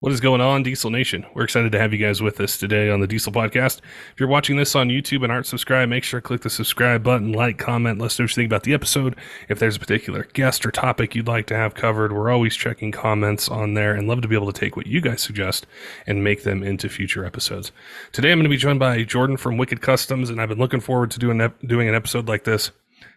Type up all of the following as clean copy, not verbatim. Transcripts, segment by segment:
What is going on, Diesel Nation? We're excited to have you guys with us today on the Diesel Podcast. If you're watching this on YouTube and aren't subscribed, make sure to click the subscribe button, like, comment, let us know what you think about the episode. If there's a particular guest or topic you'd like to have covered, we're always checking comments on there and love to be able to take what you guys suggest and make them into future episodes. Today I'm going to be joined by Jordan from Wicked Customs, and I've been looking forward to doing an episode like this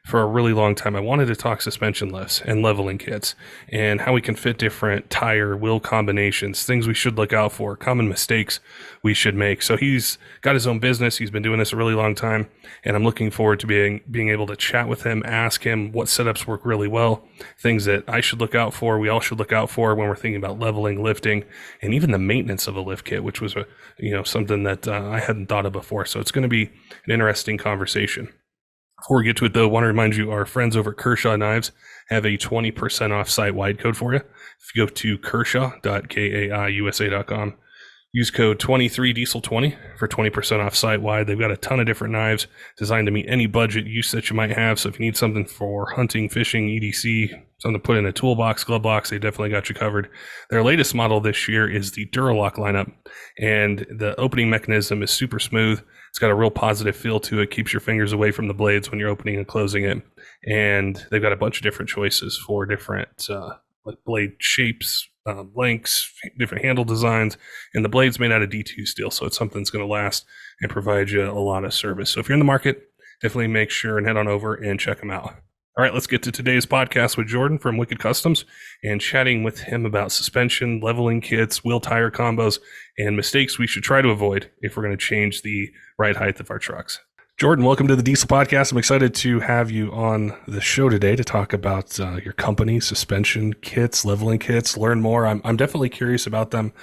for a really long time. I wanted to talk suspension lifts and leveling kits and how we can fit different tire wheel combinations, things we should look out for, common mistakes we should make. So he's got his own business. He's been doing this a really long time, and I'm looking forward to being able to chat with him, ask him what setups work really well, things that I should look out for, we all should look out for when we're thinking about leveling, lifting, and even the maintenance of a lift kit, which was something that I hadn't thought of before. So it's going to be an interesting conversation. Before we get to it, though, I want to remind you our friends over at Kershaw Knives have a 20% off site-wide code for you. If you go to kershaw.kaiusa.com, use code 23diesel20 for 20% off site-wide. They've got a ton of different knives designed to meet any budget use that you might have. So if you need something for hunting, fishing, EDC, something to put in a toolbox, glove box, they definitely got you covered. Their latest model this year is the Duralock lineup, and the opening mechanism is super smooth. It's got a real positive feel to it, keeps your fingers away from the blades when you're opening and closing it. And they've got a bunch of different choices for different like blade shapes, lengths, different handle designs, and the blade's made out of D2 steel, so it's something that's going to last and provide you a lot of service. So if you're in the market, definitely make sure and head on over and check them out. All right, let's get to today's podcast with Jordan from Wicked Customs and chatting with him about suspension, leveling kits, wheel tire combos, and mistakes we should try to avoid if we're going to change the ride height of our trucks. Jordan, welcome to the Diesel Podcast. I'm excited to have you on the show today to talk about your company, suspension kits, leveling kits, learn more. I'm definitely curious about them,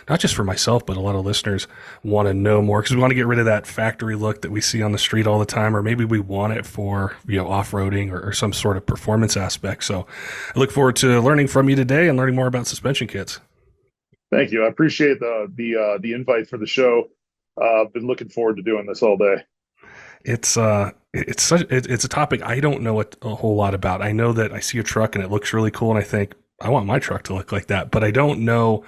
not just for myself, but a lot of listeners want to know more because we want to get rid of that factory look that we see on the street all the time, or maybe we want it for off-roading or some sort of performance aspect. So I look forward to learning from you today and learning more about suspension kits. Thank you. I appreciate the invite for the show. I've been looking forward to doing this all day. It's a topic I don't know a whole lot about. I know that I see a truck and it looks really cool, and I think I want my truck to look like that, but I don't know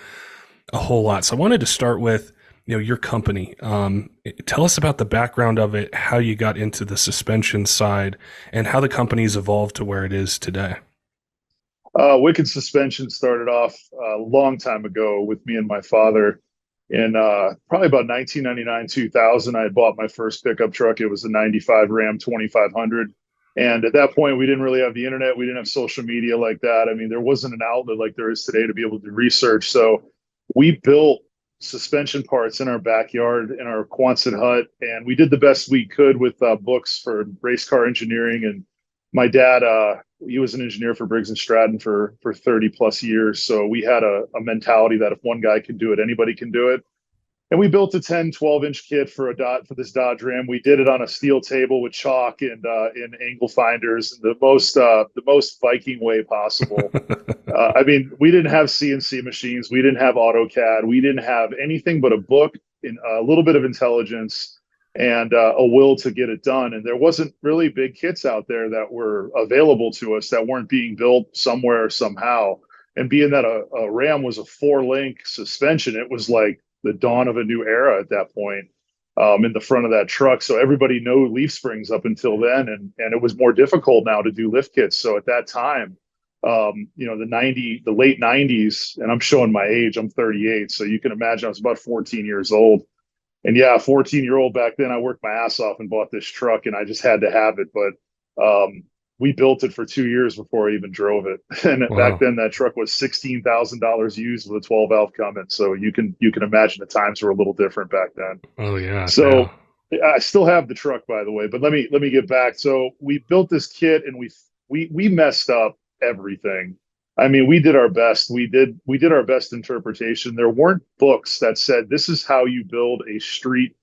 a whole lot. So I wanted to start with your company. Tell us about the background of it, how you got into the suspension side, and how the company's evolved to where it is today. Wicked Suspension started off a long time ago with me and my father. In probably about 1999, 2000, I had bought my first pickup truck. It was a 95 Ram 2500. And at that point, we didn't really have the internet. We didn't have social media like that. I mean, there wasn't an outlet like there is today to be able to do research. So we built suspension parts in our backyard in our Quonset hut. And we did the best we could with books for race car engineering. And my dad, he was an engineer for Briggs and Stratton for 30 plus years. So we had a mentality that if one guy can do it, anybody can do it. And we built a 10, 12-inch kit for this Dodge Ram. We did it on a steel table with chalk and in angle finders in the most Viking way possible. I mean, we didn't have CNC machines. We didn't have AutoCAD. We didn't have anything but a book and a little bit of intelligence and a will to get it done. And there wasn't really big kits out there that were available to us that weren't being built somewhere, somehow. And being that a Ram was a 4-link suspension, it was like the dawn of a new era at that point in the front of that truck. So everybody knew leaf springs up until then. And it was more difficult now to do lift kits. So at that time, the late 90s, and I'm showing my age, I'm 38. So you can imagine I was about 14 years old. And yeah, 14-year-old back then, I worked my ass off and bought this truck, and I just had to have it. But we built it for 2 years before I even drove it. And Wow. Back then, that truck was $16,000 used with a 12-valve Cummins. So you can imagine the times were a little different back then. Oh yeah. So I still have the truck, by the way. But let me get back. So we built this kit, and we messed up everything. I mean, we did our best. We did our best interpretation. There weren't books that said this is how you build a street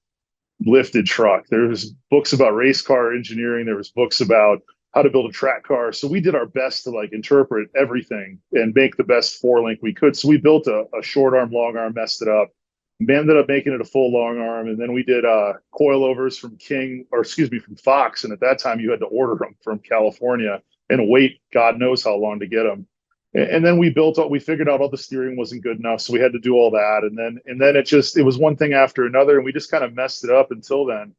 lifted truck. There was books about race car engineering. There was books about how to build a track car. So we did our best to interpret everything and make the best 4-link we could. So we built a short arm, long arm, messed it up. We ended up making it a full long arm, and then we did coilovers from from Fox. And at that time, you had to order them from California and wait God knows how long to get them. And then we figured out all the steering wasn't good enough, so we had to do all that. And then it was one thing after another, and we just kind of messed it up until then.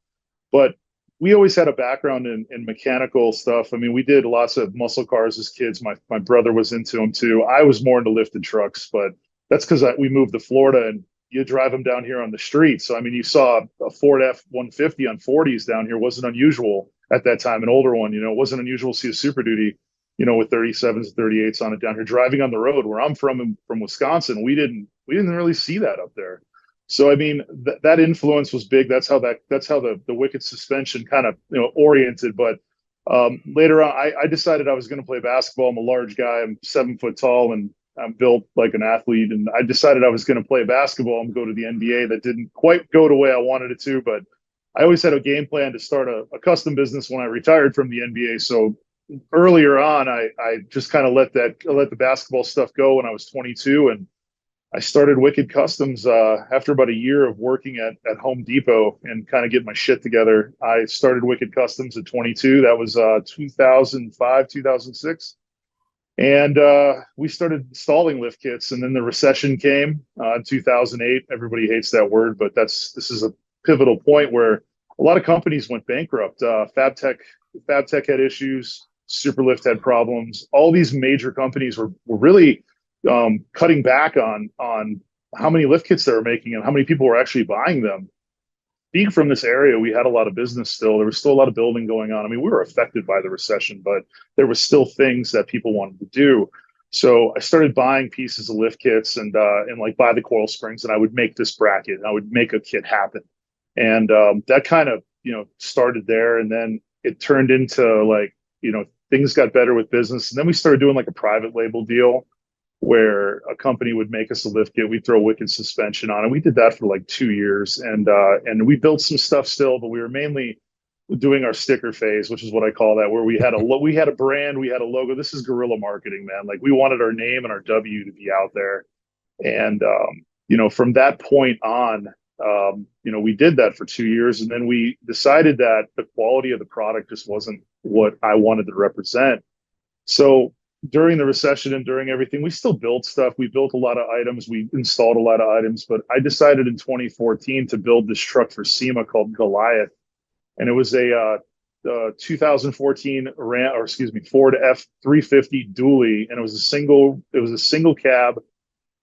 But we always had a background in mechanical stuff. I mean, we did lots of muscle cars as kids. My brother was into them too. I was more into lifted trucks, but that's because we moved to Florida and you drive them down here on the street. So I mean, you saw a Ford F-150 on 40s down here wasn't unusual at that time. An older one, it wasn't unusual to see a Super Duty, with 37s and 38s on it down here driving on the road. Where I'm from Wisconsin, we didn't really see that up there. So I mean that influence was big. That's how the wicked suspension kind of oriented. But later on, I decided I was going to play basketball. I'm a large guy. I'm 7 foot tall, and I'm built like an athlete. And I decided I was going to play basketball and go to the NBA. That didn't quite go the way I wanted it to, but I always had a game plan to start a custom business when I retired from the NBA. So earlier on, I just kind of let the basketball stuff go when I was 22, and I started Wicked Customs after about a year of working at Home Depot and kind of getting my shit together. I started Wicked Customs at 22. That was 2005, 2006. And we started installing lift kits. And then the recession came in 2008. Everybody hates that word, but this is a pivotal point where a lot of companies went bankrupt. FabTech had issues. Superlift had problems. All these major companies were really cutting back on how many lift kits they were making and how many people were actually buying them. Being from this area, we had a lot of business still. There was still a lot of building going on. I mean, we were affected by the recession, but there was still things that people wanted to do. So I started buying pieces of lift kits and like buy the coil springs, and I would make this bracket and I would make a kit happen. And that kind of started there, and then it turned into like things got better with business, and then we started doing like a private label deal where a company would make us a lift kit. We'd throw Wicked suspension on it. We did that for like 2 years, and we built some stuff still, but we were mainly doing our sticker phase, which is what I call that, where we had a brand, we had a logo. This is guerrilla marketing, man. Like we wanted our name and our W to be out there, and from that point on, we did that for 2 years, and then we decided that the quality of the product just wasn't what I wanted to represent. So during the recession and during everything, we still built stuff. We built a lot of items. We installed a lot of items. But I decided in 2014 to build this truck for SEMA called Goliath, and it was a 2014 Ford F-350 dually, and it was a single cab,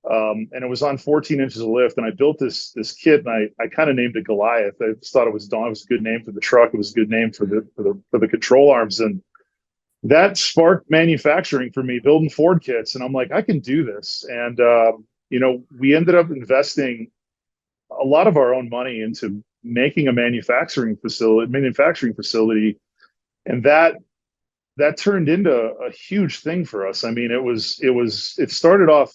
and it was on 14 inches of lift. And I built this kit, and I kind of named it Goliath. I just thought it was a good name for the truck. It was a good name for the control arms, and that sparked manufacturing for me, building Ford kits. And I'm like, I can do this. And, we ended up investing a lot of our own money into making a manufacturing facility. And that turned into a huge thing for us. I mean, it started off,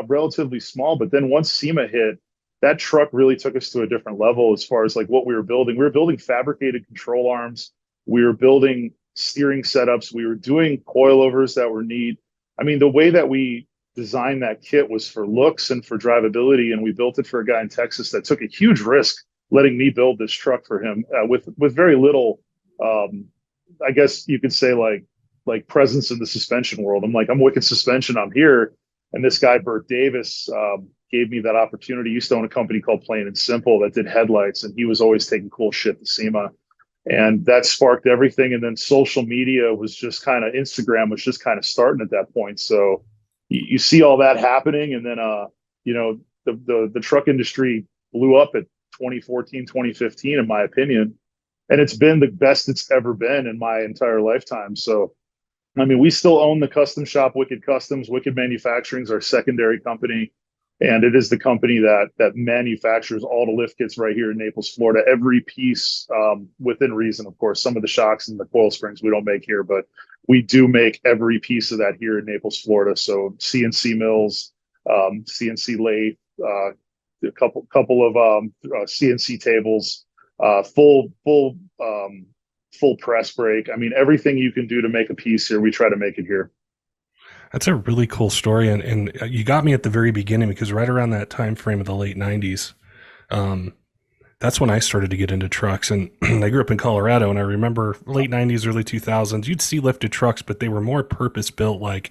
relatively small, but then once SEMA hit, that truck really took us to a different level as far as like what we were building. We were building fabricated control arms. We were building steering setups. We were doing coilovers that were neat. I mean, the way that we designed that kit was for looks and for drivability, and we built it for a guy in Texas that took a huge risk letting me build this truck for him with very little, I guess you could say like presence in the suspension world. I'm Wicked Suspension. I'm here, and this guy Bert Davis gave me that opportunity. He used to own a company called Plain and Simple that did headlights, and he was always taking cool shit to SEMA. And that sparked everything. And then social media was just Instagram was just kind of starting at that point. So you see all that happening. And then, the truck industry blew up at 2014, 2015, in my opinion. And it's been the best it's ever been in my entire lifetime. So, I mean, we still own the custom shop, Wicked Customs. Wicked Manufacturing is our secondary company. And it is the company that manufactures all the lift kits right here in Naples, Florida. Every piece, within reason, of course. Some of the shocks and the coil springs we don't make here, but we do make every piece of that here in Naples, Florida. So CNC mills, CNC lathe, a couple of CNC tables, full press brake. I mean, everything you can do to make a piece here, we try to make it here. That's a really cool story, and you got me at the very beginning, because right around that time frame of the late 90s, that's when I started to get into trucks. And I grew up in Colorado, and I remember late 90s, early 2000s, you'd see lifted trucks, but they were more purpose-built, like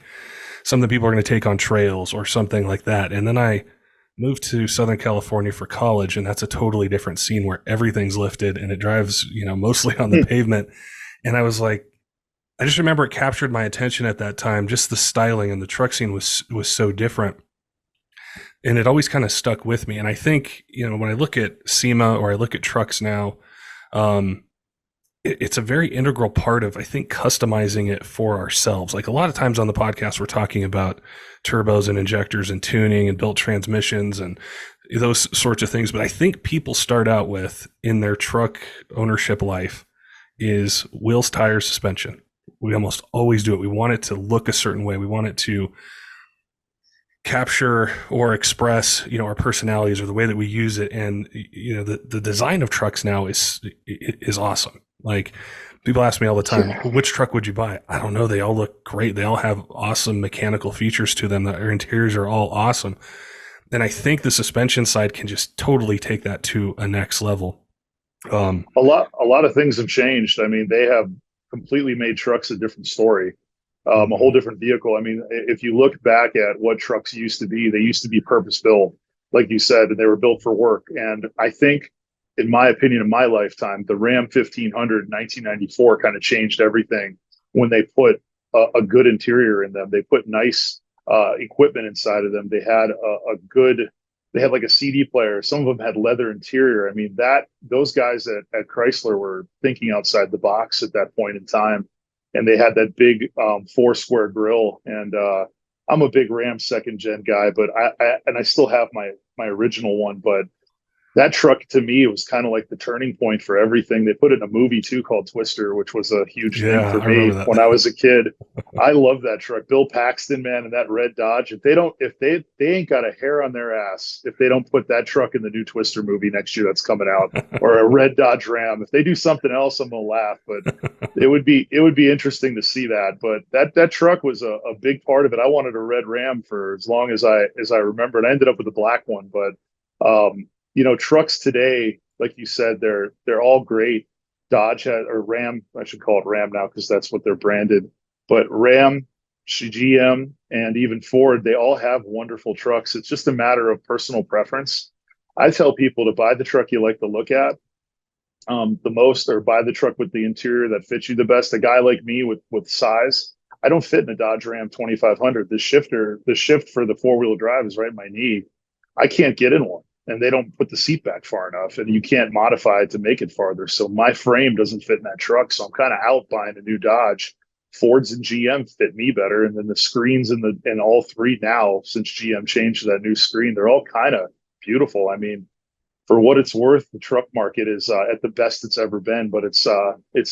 something people are going to take on trails or something like that. And then I moved to Southern California for college, and that's a totally different scene where everything's lifted and it drives, mostly on the pavement. And I was like, I just remember it captured my attention at that time. Just the styling and the truck scene was so different, and it always kind of stuck with me. And I think when I look at SEMA or I look at trucks now, um, it's a very integral part of, I think, customizing it for ourselves. Like a lot of times on the podcast, we're talking about turbos and injectors and tuning and built transmissions and those sorts of things. But I think people start out with in their truck ownership life is wheels, tires, suspension. We almost always do it. We want it to look a certain way. We want it to capture or express, our personalities or the way that we use it. And, the design of trucks now is awesome. Like people ask me all the time, which truck would you buy? I don't know. They all look great. They all have awesome mechanical features to them. Their interiors are all awesome. And I think the suspension side can just totally take that to a next level. A lot of things have changed. I mean, they have completely made trucks a different story, a whole different vehicle. I mean, if you look back at what trucks used to be, they used to be purpose built, like you said, and they were built for work. And I think, in my opinion, in my lifetime, the Ram 1500 in 1994 kind of changed everything when they put a good interior in them. They put nice equipment inside of them. They had they had like a CD player. Some of them had leather interior. I mean, those guys at Chrysler were thinking outside the box at that point in time. And they had that big 4-square grill. And I'm a big Ram second gen guy, but I still have my original one. But that truck to me was kind of like the turning point for everything. They put it in a movie too called Twister, which was a huge thing for me when I was a kid. I love that truck. Bill Paxton, man, and that red Dodge. If they ain't got a hair on their ass if they don't put that truck in the new Twister movie next year that's coming out, or a red Dodge Ram. If they do something else, I'm gonna laugh. But it would be interesting to see that. But that truck was a big part of it. I wanted a red Ram for as long as I remember, and I ended up with a black one. But trucks today, like you said, they're all great. Dodge has, or Ram, I should call it Ram now because that's what they're branded. But Ram, GM, and even Ford, they all have wonderful trucks. It's just a matter of personal preference. I tell people to buy the truck you like to look at the most, or buy the truck with the interior that fits you the best. A guy like me with size, I don't fit in a Dodge Ram 2500. The shift for the 4-wheel drive is right in my knee. I can't get in one. And they don't put the seat back far enough, and you can't modify it to make it farther. So my frame doesn't fit in that truck. So I'm kind of out buying a new Dodge. Fords and GM fit me better. And then the screens in all three now, since GM changed to that new screen, they're all kind of beautiful. I mean, for what it's worth, the truck market is at the best it's ever been, but it's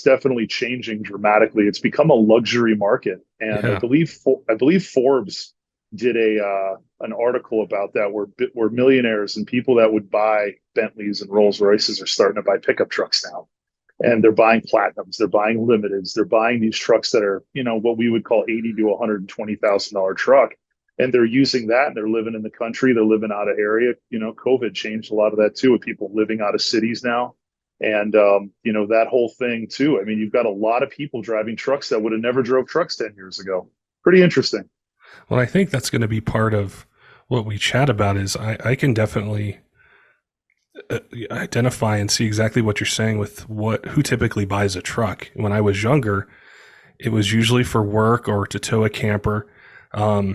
definitely changing dramatically. It's become a luxury market. And Yeah. I believe Forbes did an article about that where millionaires and people that would buy Bentleys and Rolls Royces are starting to buy pickup trucks now, and they're buying Platinums, they're buying Limiteds, they're buying these trucks that are what we would call $80,000 to $120,000 truck, and they're using that, and they're living in the country, they're living out of area. COVID changed a lot of that too, with people living out of cities now, and that whole thing too. I mean, you've got a lot of people driving trucks that would have never drove trucks 10 years ago. Pretty interesting. Well, I think that's going to be part of what we chat about is I can definitely identify and see exactly what you're saying with who typically buys a truck. When I was younger, it was usually for work or to tow a camper. I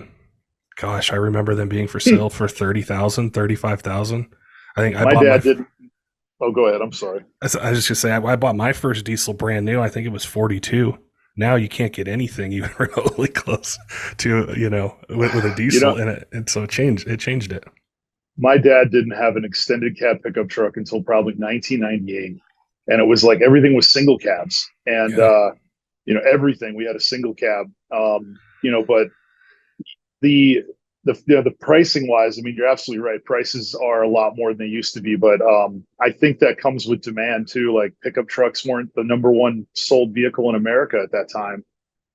remember them being for sale for 30,000, 35,000. I think my dad didn't. Oh, go ahead. I'm sorry. I was just gonna say I bought my first diesel brand new. I think it was 42. Now you can't get anything even remotely close to with a diesel in it, and so it changed it. My dad didn't have an extended cab pickup truck until probably 1998, and it was like everything was single cabs, and everything we had a single cab. But the pricing wise, I mean, you're absolutely right. Prices are a lot more than they used to be, but I think that comes with demand too. Like pickup trucks weren't the number one sold vehicle in America at that time,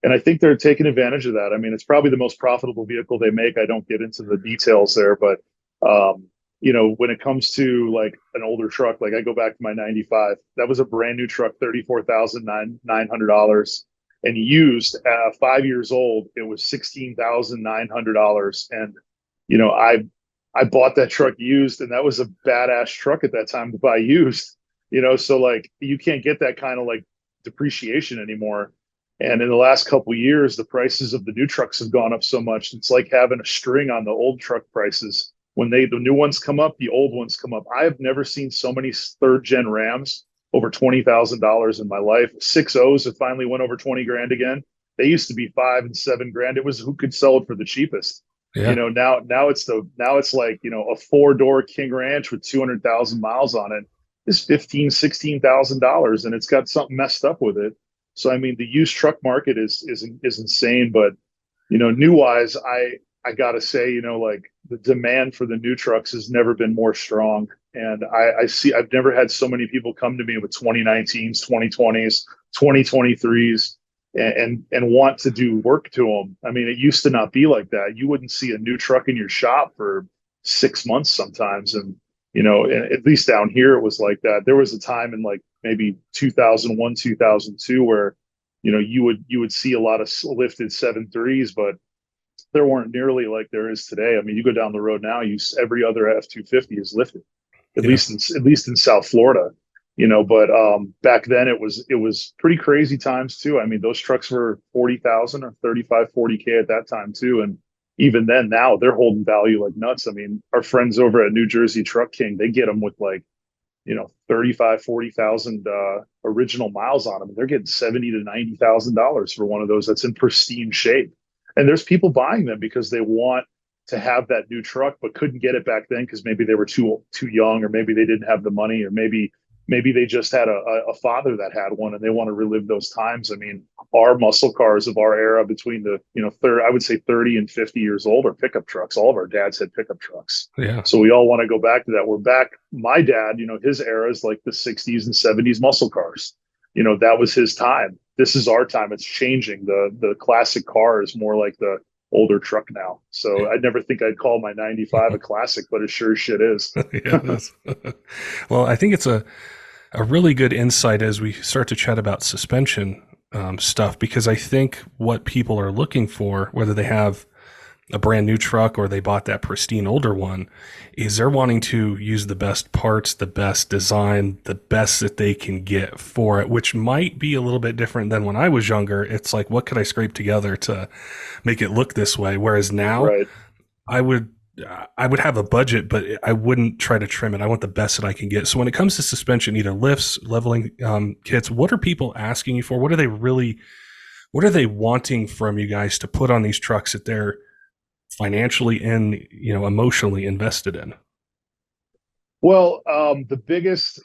and I think they're taking advantage of that. I mean, it's probably the most profitable vehicle they make. I don't get into the details there, but when it comes to like an older truck, like I go back to my '95, that was a brand new truck, $34,900. and used, 5 years old, it was $16,900. And, you know, I bought that truck used, and that was a badass truck at that time to buy used, you know, so like you can't get that kind of like depreciation anymore. And in the last couple of years, the prices of the new trucks have gone up so much. It's like having a string on the old truck prices. When the new ones come up, the old ones come up. I have never seen so many third gen Rams over $20,000 in my life. 6.0s have finally went over 20 grand again. They used to be 5 and 7 grand. It was who could sell it for the cheapest. You Yeah. know, now it's like, you know, a 4-door King Ranch with 200,000 miles on it is $15,000-$16,000, and it's got something messed up with it. So I mean, the used truck market is insane. But you know, new wise, I gotta say, you know, like the demand for the new trucks has never been more strong. And I see I've never had so many people come to me with 2019s, 2020s, 2023s, and want to do work to them. I mean, it used to not be like that. You wouldn't see a new truck in your shop for 6 months sometimes. And you know, at least down here it was like that. There was a time in like maybe 2001, 2002 where, you know, you would see a lot of lifted 7.3s, but there weren't nearly like there is today. I mean, you go down the road now, every other F-250 is lifted, Yeah. at least in South Florida, you know. But back then it was pretty crazy times too. I mean, those trucks were 40,000 or 35, 40K at that time too. And even then, now they're holding value like nuts. I mean, our friends over at New Jersey Truck King, they get them with like, you know, 35, 40,000 original miles on them. They're getting 70 to $90,000 for one of those that's in pristine shape. And there's people buying them because they want to have that new truck, but couldn't get it back then because maybe they were too young, or maybe they didn't have the money, or maybe they just had a father that had one and they want to relive those times. I mean, our muscle cars of our era between the, you know, I would say 30 and 50 years old are pickup trucks. All of our dads had pickup trucks. Yeah. So we all want to go back to that. We're back. My dad, you know, his era is like the 60s and 70s muscle cars. You know, that was his time. This is our time. It's changing. The classic car is more like the older truck now. So I'd never think I'd call my 95 a classic, but it sure as shit is. Yeah. Well, I think it's a really good insight as we start to chat about suspension stuff, because I think what people are looking for, whether they have a brand new truck or they bought that pristine older one, is they're wanting to use the best parts, the best design, the best that they can get for it, which might be a little bit different than when I was younger. It's like, what could I scrape together to make it look this way? Whereas now Right. I would I would have a budget, but I wouldn't try to trim it. I want the best that I can get. So when it comes to suspension, either lifts, leveling kits, what are people asking you for? What are they wanting from you guys to put on these trucks that they're financially and, emotionally invested in? Well, the biggest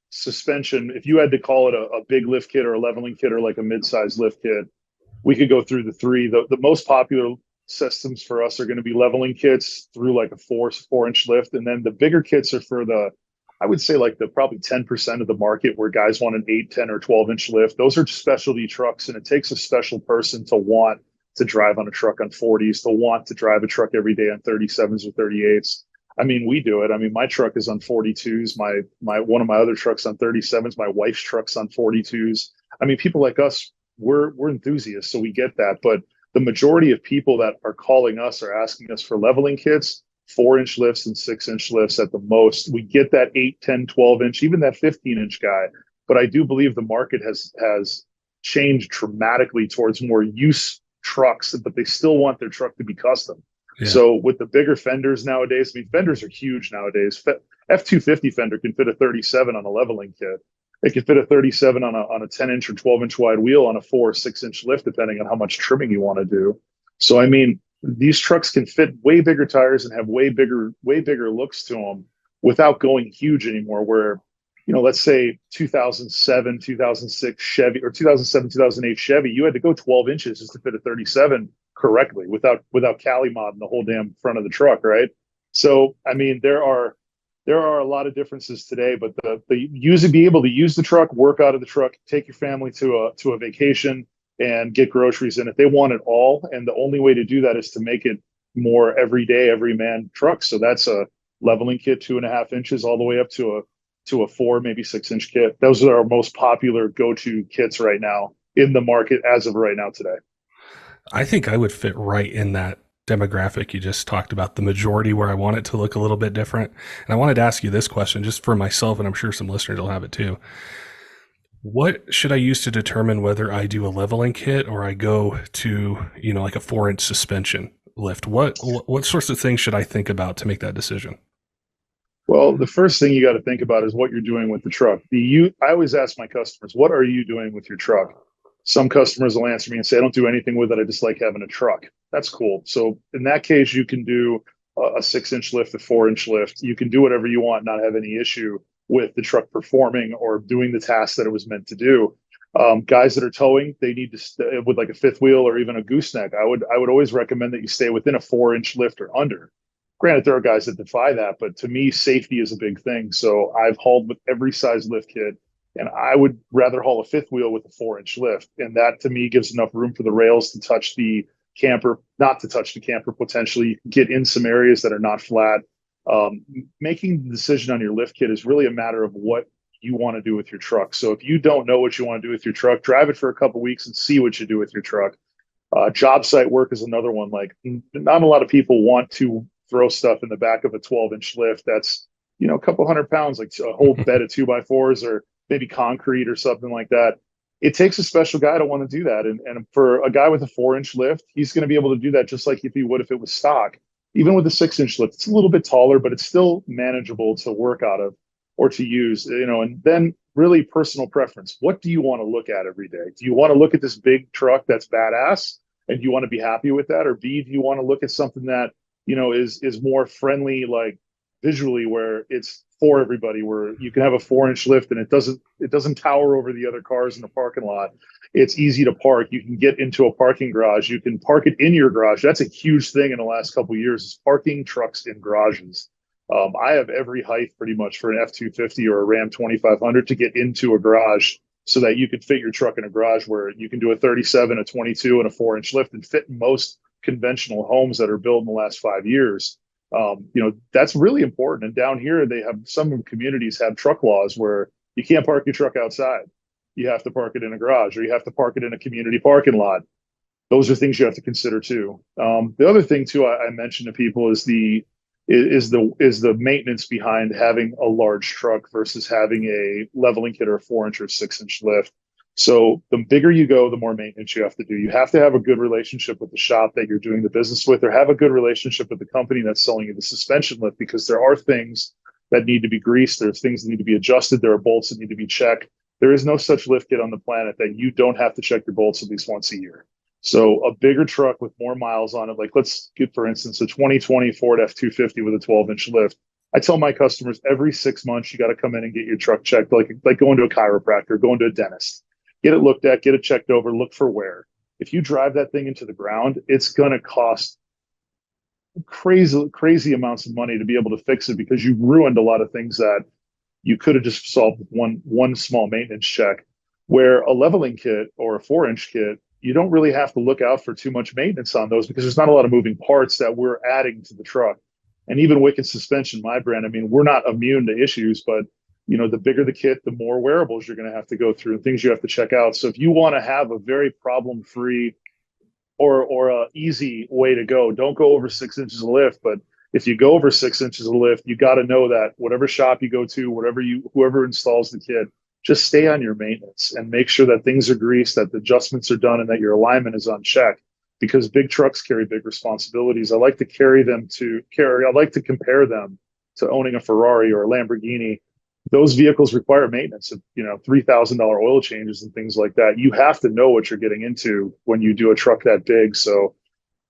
suspension, if you had to call it a big lift kit or a leveling kit or like a mid-size lift kit, we could go through the three. The most popular systems for us are going to be leveling kits through like a 4-inch lift, and then the bigger kits are for I would say like the probably 10% of the market where guys want an 8, 10, or 12-inch lift. Those are specialty trucks, and it takes a special person to want to drive on a truck on 40s, to want to drive a truck every day on 37s or 38s. I mean, we do it. I mean, my truck is on 42s. My one of my other trucks on 37s. My wife's truck's on 42s. I mean, people like us, we're enthusiasts, so we get that. But the majority of people that are calling us are asking us for leveling kits, 4-inch lifts and 6-inch lifts at the most. We get that 8, 10, 12-inch, even that 15-inch guy. But I do believe the market has changed dramatically towards more use trucks, but they still want their truck to be custom. Yeah. So with the bigger fenders nowadays, I mean, fenders are huge nowadays. F-250 fender can fit a 37 on a leveling kit. It can fit a 37 on a 10-inch or 12-inch wide wheel on a 4 or 6-inch lift, depending on how much trimming you want to do. So, I mean, these trucks can fit way bigger tires and have way bigger looks to them without going huge anymore. Where, let's say 2007, 2006 Chevy, or 2007, 2008 Chevy, you had to go 12 inches just to fit a 37 correctly without Cali modding the whole damn front of the truck, right? So, I mean, there are a lot of differences today, but be able to use the truck, work out of the truck, take your family to a vacation and get groceries in it. They want it all, and the only way to do that is to make it more everyday, every man truck. So that's a leveling kit, 2.5 inches, all the way up to a 4, maybe 6-inch kit. Those are our most popular go-to kits right now. in the market as of right now today. I think I would fit right in that demographic you just talked about, the majority where I want it to look a little bit different. And I wanted to ask you this question just for myself, and I'm sure some listeners will have it too. What should I use to determine whether I do a leveling kit or I go to, like a 4-inch suspension lift? What sorts of things should I think about to make that decision? Well, the first thing you got to think about is what you're doing with the truck. I always ask my customers, what are you doing with your truck? Some customers will answer me and say, I don't do anything with it. I just like having a truck. That's cool. So in that case, you can do a 6-inch lift, a 4-inch lift. You can do whatever you want, not have any issue with the truck performing or doing the task that it was meant to do. Guys that are towing, they need to with like a fifth wheel or even a gooseneck. I would always recommend that you stay within a 4-inch lift or under. Granted, there are guys that defy that, but to me, safety is a big thing. So I've hauled with every size lift kit, and I would rather haul a fifth wheel with a 4-inch lift. And that to me gives enough room for the rails to touch the camper, not to touch the camper potentially. You can get in some areas that are not flat. Making the decision on your lift kit is really a matter of what you want to do with your truck. So if you don't know what you want to do with your truck, drive it for a couple weeks and see what you do with your truck. Job site work is another one. Like, not a lot of people want to throw stuff in the back of a 12-inch lift that's, a couple 100 pounds, like a whole bed of 2x4s or maybe concrete or something like that. It takes a special guy to want to do that. And for a guy with a 4-inch lift, he's going to be able to do that just like if he would if it was stock. Even with a 6-inch lift, it's a little bit taller, but it's still manageable to work out of or to use, and then really personal preference. What do you want to look at every day? Do you want to look at this big truck that's badass and you want to be happy with that? Or B, do you want to look at something that, is more friendly, like visually, where it's for everybody, where you can have a 4-inch lift and it doesn't tower over the other cars in the parking lot. It's easy to park. You can get into a parking garage. You can park it in your garage. That's a huge thing in the last couple of years, is parking trucks in garages. I have every height pretty much for an F-250 or a Ram 2500 to get into a garage so that you can fit your truck in a garage where you can do a 37, a 22, and a 4-inch lift and fit in most conventional homes that are built in the last 5 years. That's really important. And down here, they have some communities have truck laws where you can't park your truck outside. You have to park it in a garage or you have to park it in a community parking lot. Those are things you have to consider too. The other thing too, I mentioned to people is the maintenance behind having a large truck versus having a leveling kit or a 4-inch or 6-inch lift. So the bigger you go, the more maintenance you have to do. You have to have a good relationship with the shop that you're doing the business with, or have a good relationship with the company that's selling you the suspension lift, because there are things that need to be greased. There's things that need to be adjusted. There are bolts that need to be checked. There is no such lift kit on the planet that you don't have to check your bolts at least once a year. So a bigger truck with more miles on it, like let's get, for instance, a 2020 Ford F-250 with a 12-inch lift. I tell my customers every 6 months, you got to come in and get your truck checked, like going to a chiropractor, going to a dentist. Get it looked at, get it checked over, look for wear. If you drive that thing into the ground, it's going to cost crazy amounts of money to be able to fix it, because you ruined a lot of things that you could have just solved with one small maintenance check. Where a leveling kit or a 4-inch kit, you don't really have to look out for too much maintenance on those, because there's not a lot of moving parts that we're adding to the truck. And even Wicked Suspension, my brand, I mean, we're not immune to issues, but the bigger the kit, the more wearables you're going to have to go through and things you have to check out. So if you want to have a very problem-free or a easy way to go, don't go over 6 inches of lift. But if you go over 6 inches of lift, you got to know that whatever shop you go to, whoever installs the kit, just stay on your maintenance and make sure that things are greased, that the adjustments are done, and that your alignment is on check. Because big trucks carry big responsibilities. I like to compare them to owning a Ferrari or a Lamborghini. Those vehicles require maintenance of, $3,000 oil changes and things like that. You have to know what you're getting into when you do a truck that big. So,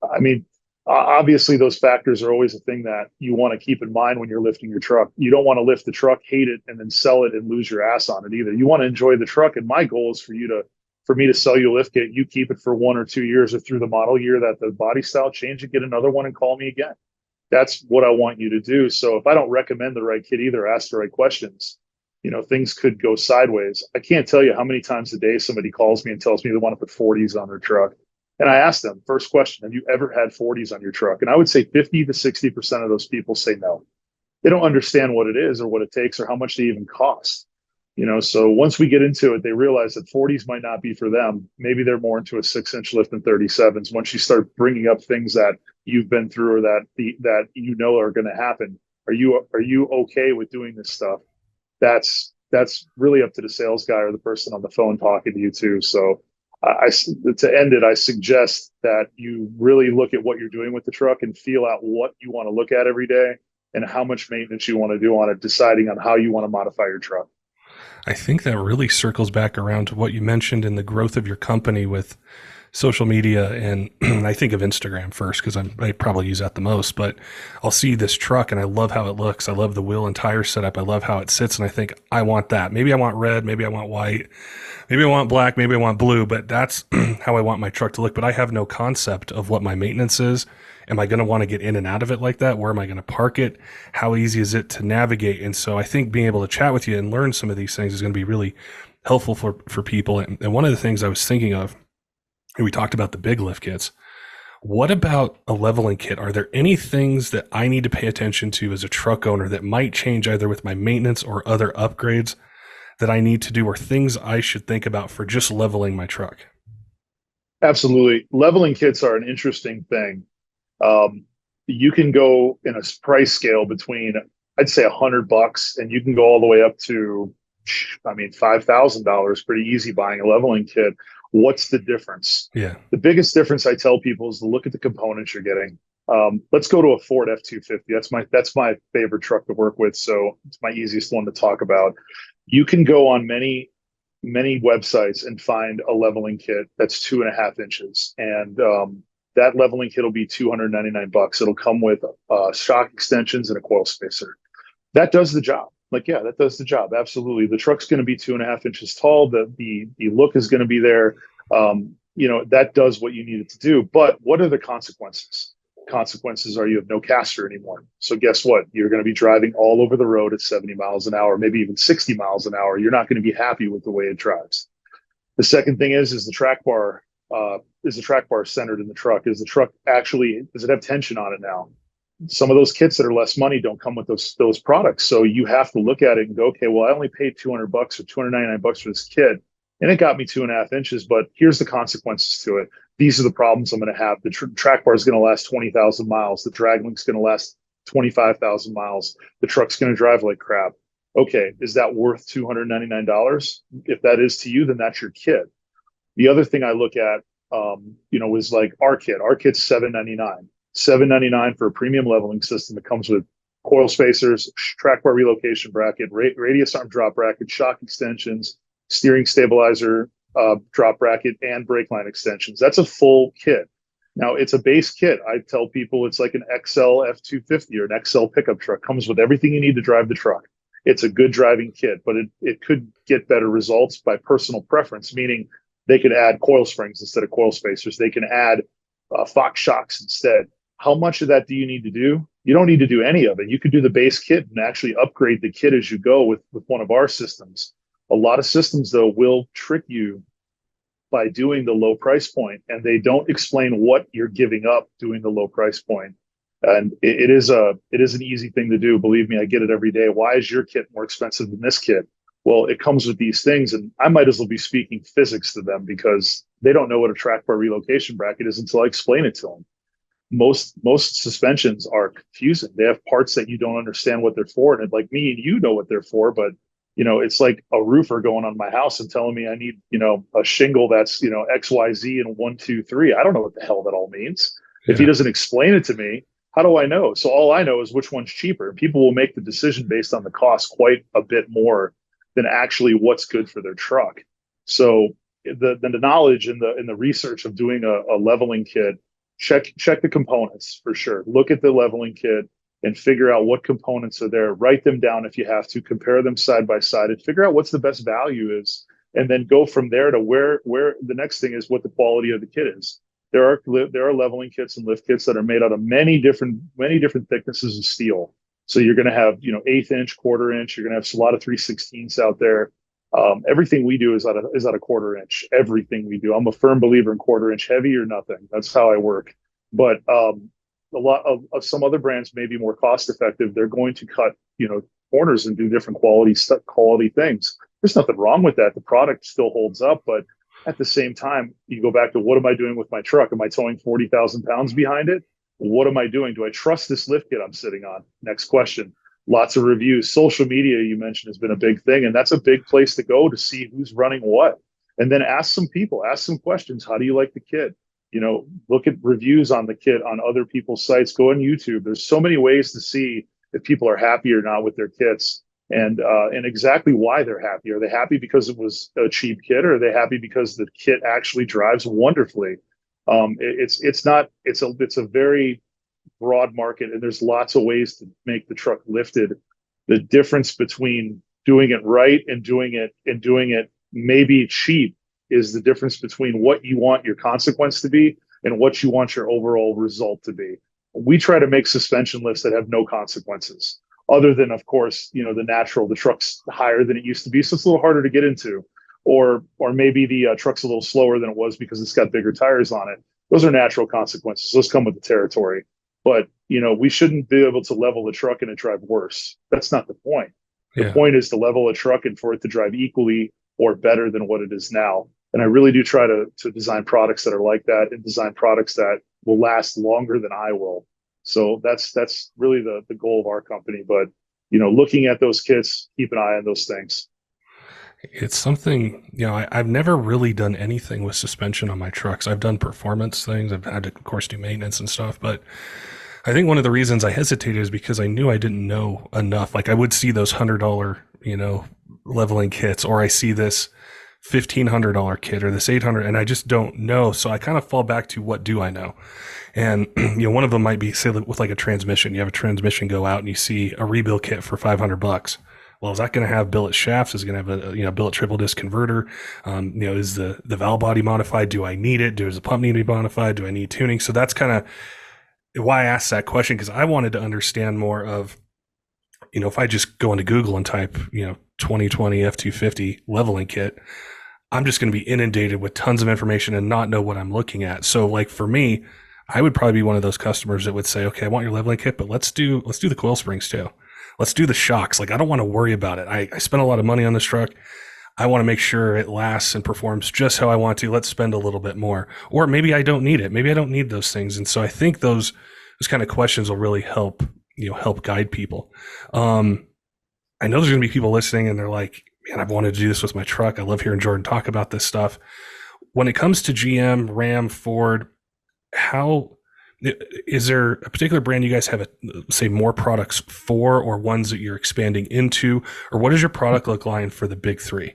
I mean, obviously those factors are always a thing that you want to keep in mind when you're lifting your truck. You don't want to lift the truck, hate it, and then sell it and lose your ass on it either. You want to enjoy the truck. And my goal is for me to sell you a lift kit. You keep it for 1 or 2 years or through the model year that the body style change, and get another one and call me again. That's what I want you to do. So if I don't recommend the right kit either, ask the right questions, things could go sideways. I can't tell you how many times a day somebody calls me and tells me they want to put 40s on their truck. And I ask them, first question, have you ever had 40s on your truck? And I would say 50 to 60% of those people say no. They don't understand what it is or what it takes or how much they even cost. So once we get into it, they realize that 40s might not be for them. Maybe they're more into a 6-inch lift than 37s. Once you start bringing up things that you've been through or that are going to happen, are you okay with doing this stuff? That's really up to the sales guy or the person on the phone talking to you too. So to end it, I suggest that you really look at what you're doing with the truck and feel out what you want to look at every day and how much maintenance you want to do on it, deciding on how you want to modify your truck. I think that really circles back around to what you mentioned in the growth of your company with social media. And I think of Instagram first because I probably use that the most, but I'll see this truck and I love how it looks. I love the wheel and tire setup. I love how it sits. And I think I want that. Maybe I want red. Maybe I want white. Maybe I want black. Maybe I want blue, but that's how I want my truck to look. But I have no concept of what my maintenance is. Am I going to want to get in and out of it like that? Where am I going to park it? How easy is it to navigate? And so I think being able to chat with you and learn some of these things is going to be really helpful for people. And one of the things I was thinking of, and we talked about the big lift kits. What about a leveling kit? Are there any things that I need to pay attention to as a truck owner that might change either with my maintenance or other upgrades that I need to do, or things I should think about for just leveling my truck? Absolutely. Leveling kits are an interesting thing. You can go in a price scale between, I'd say, $100, and you can go all the way up to, $5,000 pretty easy buying a leveling kit. What's the difference? Yeah. The biggest difference I tell people is to look at the components you're getting. Let's go to a Ford F-250. That's my favorite truck to work with, so it's my easiest one to talk about. You can go on many websites and find a leveling kit that's 2.5 inches, and that leveling kit will be $299. It'll come with shock extensions and a coil spacer. That does the job. That does the job. Absolutely. The truck's going to be 2.5 inches tall. The look is going to be there. That does what you need it to do. But what are the consequences? Consequences are you have no caster anymore. So guess what? You're going to be driving all over the road at 70 miles an hour, maybe even 60 miles an hour. You're not going to be happy with the way it drives. The second thing is the track bar. Is the track bar centered in the truck? Does it have tension on it now? Some of those kits that are less money don't come with those products. So you have to look at it and go, okay, well, I only paid $200 or $299 for this kit, and it got me 2.5 inches, but here's the consequences to it. These are the problems I'm going to have. The track bar is going to last 20,000 miles. The drag link's going to last 25,000 miles. The truck's going to drive like crap. Okay, is that worth $299? If that is to you, then that's your kit. The other thing I look at, is like our kit. Our kit's $799 for a premium leveling system that comes with coil spacers, track bar relocation bracket, radius arm drop bracket, shock extensions, steering stabilizer drop bracket, and brake line extensions. That's a full kit. Now, it's a base kit. I tell people it's like an XL F-250 or an XL pickup truck. Comes with everything you need to drive the truck. It's a good driving kit, but it could get better results by personal preference, meaning they could add coil springs instead of coil spacers. They can add Fox shocks instead. How much of that do you need to do? You don't need to do any of it. You could do the base kit and actually upgrade the kit as you go with one of our systems. A lot of systems, though, will trick you by doing the low price point, and they don't explain what you're giving up doing the low price point. And it is an easy thing to do. Believe me, I get it every day. Why is your kit more expensive than this kit? Well, it comes with these things, and I might as well be speaking physics to them because they don't know what a track bar relocation bracket is until I explain it to them. Most suspensions are confusing. They have parts that you don't understand what they're for, and like me and you know what they're for, but it's like a roofer going on my house and telling me I need a shingle that's XYZ and 1 2 3. I don't know what the hell that all means. Yeah. If he doesn't explain it to me, how do I know? So all I know is which one's cheaper. People will make the decision based on the cost quite a bit more than actually what's good for their truck. So the knowledge and the research of doing a leveling kit, check the components for sure. Look at the leveling kit and figure out what components are there. Write them down if you have to. Compare them side by side and figure out what's the best value is, and then go from there to where the next thing is what the quality of the kit is. There are leveling kits and lift kits that are made out of many different thicknesses of steel. So you're going to have 1/8 inch, 1/4 inch. You're going to have a lot of 3/16 out there. Everything we do is out of 1/4 inch. Everything we do. I'm a firm believer in 1/4 inch heavy or nothing. That's how I work. But a lot of some other brands may be more cost effective. They're going to cut corners and do different quality things. There's nothing wrong with that. The product still holds up, but at the same time, you go back to what am I doing with my truck? Am I towing 40,000 pounds behind it? What am I doing? Do I trust this lift kit I'm sitting on? Next question. Lots of reviews. Social media, you mentioned, has been a big thing, and that's a big place to go to see who's running what. And then ask some people, ask some questions. How do you like the kit? Look at reviews on the kit on other people's sites. Go on YouTube. There's so many ways to see if people are happy or not with their kits, and exactly why they're happy. Are they happy because it was a cheap kit, or are they happy because the kit actually drives wonderfully? It's a very broad market, and there's lots of ways to make the truck lifted. The difference between doing it right and doing it maybe cheap is the difference between what you want your consequence to be and what you want your overall result to be. We try to make suspension lifts that have no consequences, other than, of course, the truck's higher than it used to be, so it's a little harder to get into, or maybe the truck's a little slower than it was because it's got bigger tires on it. Those are natural consequences. Those come with the territory. But we shouldn't be able to level the truck and it drive worse. That's not the point. The point is to level a truck and for it to drive equally or better than what it is now. And I really do try to design products that are like that, and design products that will last longer than I will. So that's really the goal of our company. But looking at those kits, keep an eye on those things. It's something, I've never really done anything with suspension on my trucks. I've done performance things. I've had to, of course, do maintenance and stuff. But I think one of the reasons I hesitated is because I knew I didn't know enough. Like I would see those $100, leveling kits, or I see this $1,500 kit or this $800, and I just don't know. So I kind of fall back to what do I know? And, one of them might be, say, with like a transmission. You have a transmission go out and you see a rebuild kit for $500. Well, is that going to have billet shafts? Is it going to have a billet triple disc converter? Is the valve body modified? Do I need it? Does the pump need to be modified? Do I need tuning? So that's kind of why I asked that question, because I wanted to understand more of, if I just go into Google and type, 2020 F250 leveling kit, I'm just going to be inundated with tons of information and not know what I'm looking at. So like for me, I would probably be one of those customers that would say, okay, I want your leveling kit, but let's do the coil springs too. Let's do the shocks. Like, I don't want to worry about it. I spent a lot of money on this truck. I want to make sure it lasts and performs just how I want to. Let's spend a little bit more. Or maybe I don't need it. Maybe I don't need those things. And so I think those kind of questions will really help guide people. I know there's going to be people listening and they're like, man, I've wanted to do this with my truck. I love hearing Jordan talk about this stuff. When it comes to GM, Ram, Ford, how is there a particular brand you guys have, say, more products for, or ones that you're expanding into, or what does your product look like for the big three?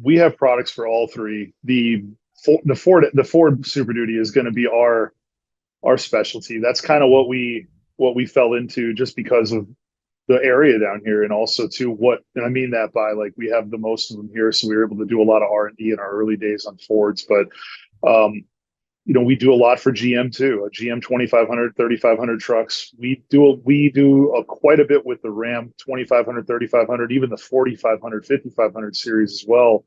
We have products for all three. The Ford Super Duty is going to be our specialty. That's kind of what we fell into, just because of the area down here, and also and I mean that by, like, we have the most of them here, so we were able to do a lot of R&D in our early days on Fords. But we do a lot for GM too. A GM 2500, 3500 trucks. We do quite a bit with the Ram 2500, 3500, even the 4500, 5500 series as well.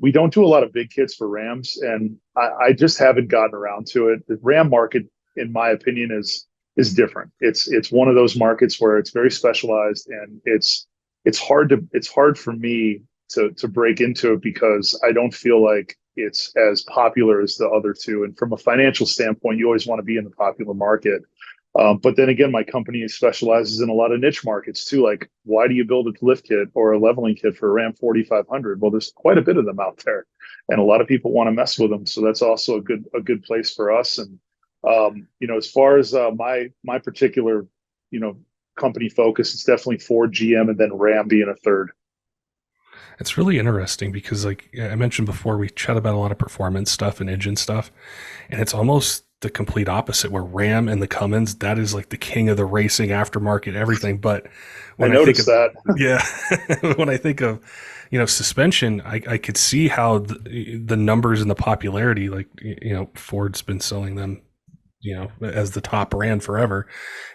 We don't do a lot of big kits for Rams, and I just haven't gotten around to it. The Ram market, in my opinion, is different. It's one of those markets where it's very specialized, and it's hard for me to break into it, because I don't feel like it's as popular as the other two. And from a financial standpoint, you always want to be in the popular market. But then again, my company specializes in a lot of niche markets too. Like, why do you build a lift kit or a leveling kit for a Ram 4500? Well, there's quite a bit of them out there, and a lot of people want to mess with them. So that's also a good place for us. And as far as my particular company focus, it's definitely Ford, GM, and then Ram being a third. It's really interesting because, like I mentioned before, we chat about a lot of performance stuff and engine stuff, and it's almost the complete opposite, where Ram and the Cummins, that is like the king of the racing, aftermarket, everything. But when I noticed that, when I think of, suspension, I could see how the numbers and the popularity, like, Ford's been selling them, as the top brand forever.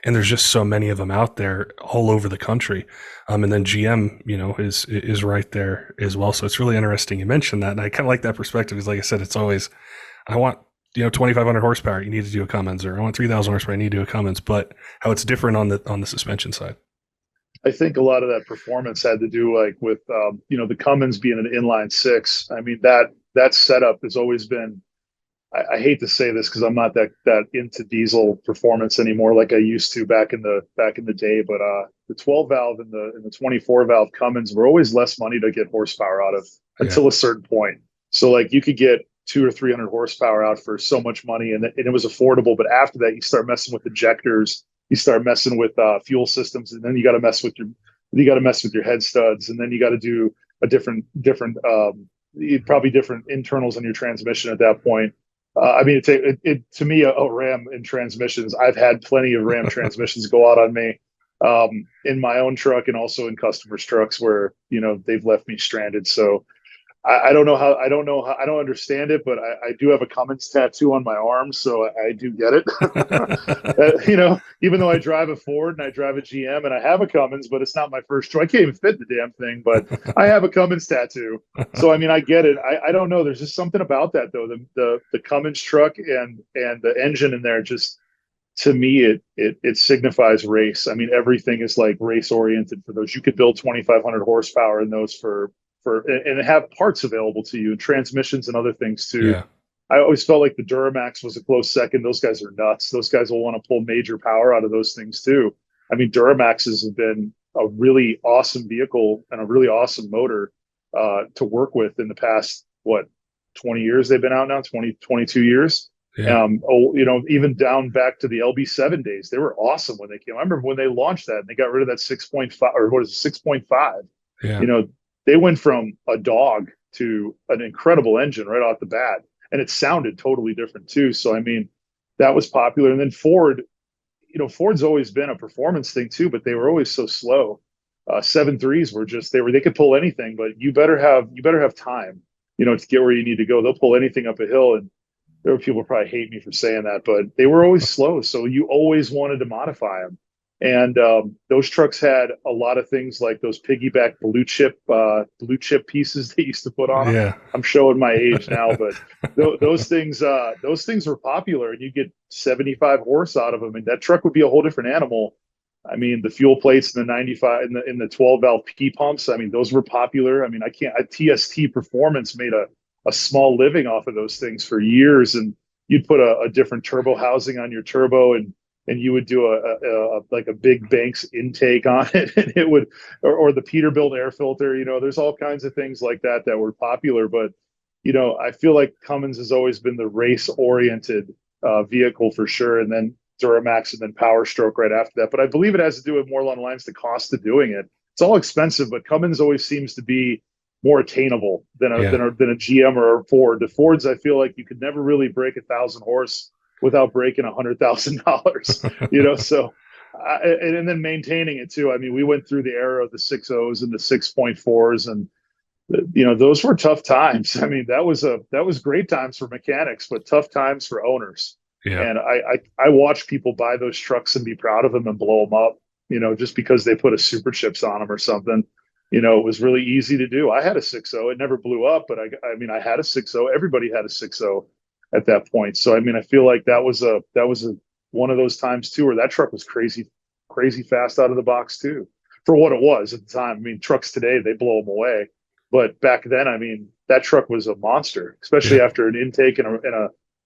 And there's just so many of them out there all over the country. And then GM, is right there as well. So it's really interesting you mentioned that. And I kind of like that perspective, because like I said, it's always, I want, 2,500 horsepower, you need to do a Cummins, or I want 3,000 horsepower, I need to do a Cummins, but how it's different on the suspension side. I think a lot of that performance had to do like with the Cummins being an inline six. I mean that setup has always been. I hate to say this because I'm not that into diesel performance anymore like I used to back in the day. But the 12 valve and the 24 valve Cummins were always less money to get horsepower out of Yeah. until a certain point. So like you could get 200 or 300 horsepower out for so much money, and it was affordable. But after that, you start messing with injectors, you start messing with fuel systems, and then you got to mess with your head studs, and then you got to do a different probably different internals on your transmission at that point. I mean, to me, a Ram in transmissions. I've had plenty of Ram transmissions go out on me in my own truck and also in customers' trucks where they've left me stranded. So I don't know how. I don't understand it, but I do have a Cummins tattoo on my arm, so I do get it. Even though I drive a Ford and I drive a GM and I have a Cummins, but it's not my first choice. I can't even fit the damn thing, but I have a Cummins tattoo. So I mean, I get it. I don't know. There's just something about that though. The Cummins truck and the engine in there just to me it signifies race. I mean, everything is like race oriented for those. You could build 2,500 horsepower in those and have parts available to you and transmissions and other things too. Yeah. I always felt like the Duramax was a close second. Those guys are nuts. Those guys will want to pull major power out of those things too. I mean, Duramaxes have been a really awesome vehicle and a really awesome motor to work with in the past, 20 years they've been out now, 22 years. Yeah. Even down back to the LB7 days, they were awesome when they came. I remember when they launched that and they got rid of that 6.5 or what is it, 6.5. Yeah. You know, they went from a dog to an incredible engine right off the bat, and it sounded totally different too. So I mean, that was popular. And then Ford's always been a performance thing too, but they were always so slow. 7.3s were just they could pull anything, but you better have time, to get where you need to go. They'll pull anything up a hill, and there were people who probably hate me for saying that, but they were always slow, so you always wanted to modify them. And those trucks had a lot of things like those piggyback blue chip pieces they used to put on them. Yeah. I'm showing my age now, but those things were popular, and you get 75 horse out of them, and that truck would be a whole different animal. I mean, the fuel plates in the 95 in the 12 valve P pumps. I mean, those were popular. I mean, TST Performance made a small living off of those things for years, and you'd put a different turbo housing on your turbo, and you would do like a big Banks intake on it, and it would, or the Peterbilt air filter. There's all kinds of things like that were popular, but I feel like Cummins has always been the race oriented vehicle for sure, and then Duramax, and then Power Stroke right after that. But I believe it has to do with more along the lines the cost of doing it. It's all expensive, but Cummins always seems to be more attainable than a Yeah. GM or a Ford. The Fords, I feel like you could never really break 1,000 horse without breaking $100,000. So and then maintaining it too. I mean, we went through the era of the 6.0s and the 6.4s, and those were tough times. I mean, that was great times for mechanics, but tough times for owners. Yeah. And I watch people buy those trucks and be proud of them and blow them up, just because they put a super chips on them or something. It was really easy to do. I had a 6.0. It never blew up, but I mean, I had a 6.0. Everybody had a 6.0 at that point. So I mean, I feel like that was a one of those times too where that truck was crazy fast out of the box too, for what it was at the time. I mean, trucks today, they blow them away, but back then, I mean, that truck was a monster, especially Yeah. after an intake and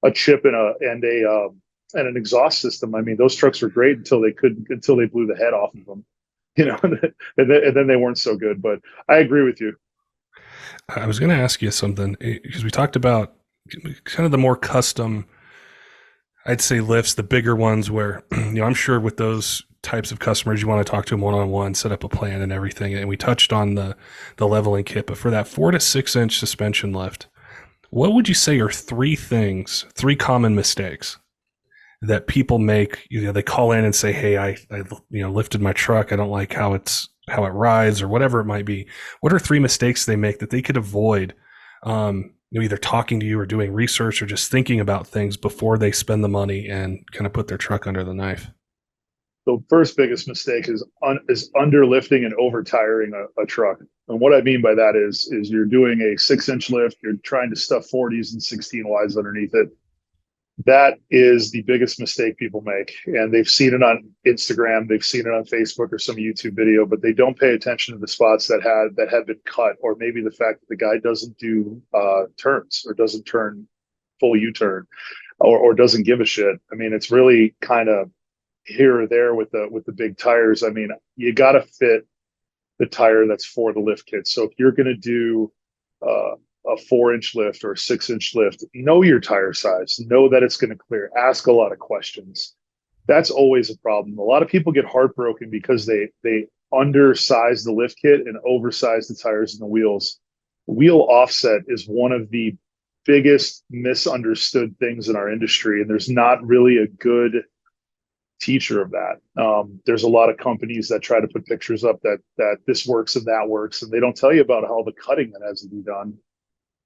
a chip and an exhaust system. I mean, those trucks were great until they blew the head off of them, and then they weren't so good. But I agree with you. I was going to ask you something because we talked about kind of the more custom, I'd say lifts, the bigger ones where, I'm sure with those types of customers, you want to talk to them one-on-one, set up a plan and everything. And we touched on the leveling kit, but for that 4 to 6 inch suspension lift, what would you say are three common mistakes that people make? They call in and say, hey, I lifted my truck. I don't like how it rides or whatever it might be. What are three mistakes they make that they could avoid, either talking to you or doing research or just thinking about things before they spend the money and kind of put their truck under the knife? The first biggest mistake is underlifting and over tiring a truck. And what I mean by that is you're doing a 6 inch lift, you're trying to stuff 40s and 16 wides underneath it. That is the biggest mistake people make. And they've seen it on Instagram, they've seen it on Facebook or some YouTube video, but they don't pay attention to the spots that have been cut, or maybe the fact that the guy doesn't do turns, or doesn't turn full U-turn, or doesn't give a shit. I mean, it's really kind of here or there with the big tires. I mean, you got to fit the tire that's for the lift kit. So if you're going to do a 4-inch lift or a 6-inch lift, know your tire size, know that it's going to clear, ask a lot of questions. That's always a problem. A lot of people get heartbroken because they undersize the lift kit and oversize the tires and the wheels. Wheel offset is one of the biggest misunderstood things in our industry, and there's not really a good teacher of that. There's a lot of companies that try to put pictures up that this works and that works, and they don't tell you about all the cutting that has to be done.